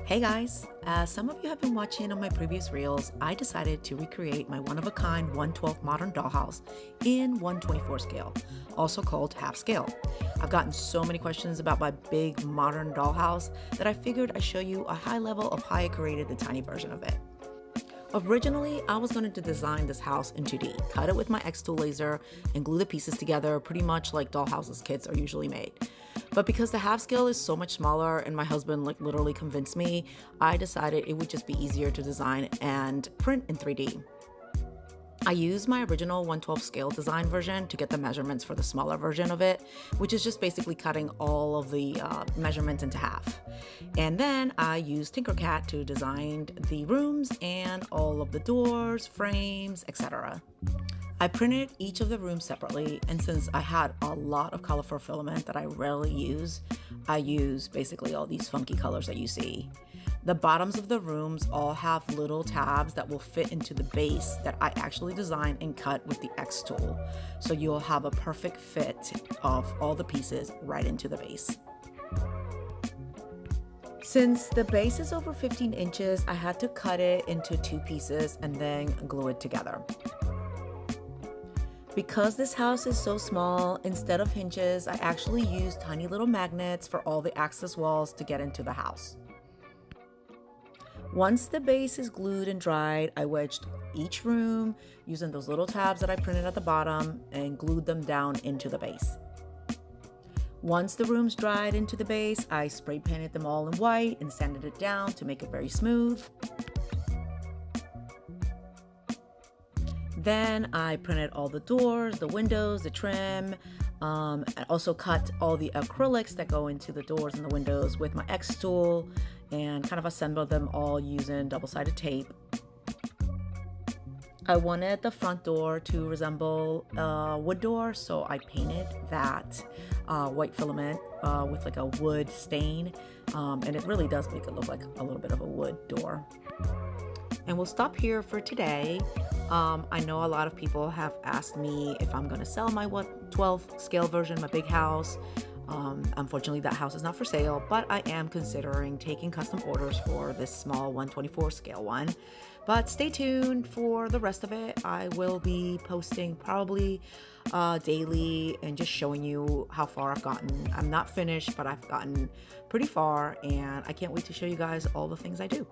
Hey guys, as some of you have been watching on my previous reels, I decided to recreate my one-of-a-kind 1/12 modern dollhouse in 1/24 scale, also called half scale. I've gotten so many questions about my big modern dollhouse that I figured I'd show you a high level of how I created the tiny version of it. Originally, I was going to design this house in 2D, cut it with my X-Tool laser, and glue the pieces together pretty much like dollhouses kits are usually made. But because the half scale is so much smaller and my husband literally convinced me, I decided it would just be easier to design and print in 3D. I used my original 1/12 scale design version to get the measurements for the smaller version of it, which is just basically cutting all of the measurements into half. And then I used Tinkercad to design the rooms and all of the doors, frames, etc. I printed each of the rooms separately, and since I had a lot of colorful filament that I rarely use, I use basically all these funky colors that you see. The bottoms of the rooms all have little tabs that will fit into the base that I actually designed and cut with the X tool. So you'll have a perfect fit of all the pieces right into the base. Since the base is over 15 inches, I had to cut it into 2 pieces and then glue it together. Because this house is so small, instead of hinges, I actually used tiny little magnets for all the access walls to get into the house. Once the base is glued and dried, I wedged each room using those little tabs that I printed at the bottom and glued them down into the base. Once the rooms dried into the base, I spray painted them all in white and sanded it down to make it very smooth. Then I printed all the doors, the windows, the trim. I also cut all the acrylics that go into the doors and the windows with my X tool and kind of assembled them all using double-sided tape. I wanted the front door to resemble a wood door, so I painted that white filament with like a wood stain, and it really does make it look like a little bit of a wood door. And we'll stop here for today. I know a lot of people have asked me if I'm going to sell my 1/12 scale version, my big house. Unfortunately, that house is not for sale, but I am considering taking custom orders for this small 1/24 scale one. But stay tuned for the rest of it. I will be posting probably daily and just showing you how far I've gotten. I'm not finished, but I've gotten pretty far, and I can't wait to show you guys all the things I do.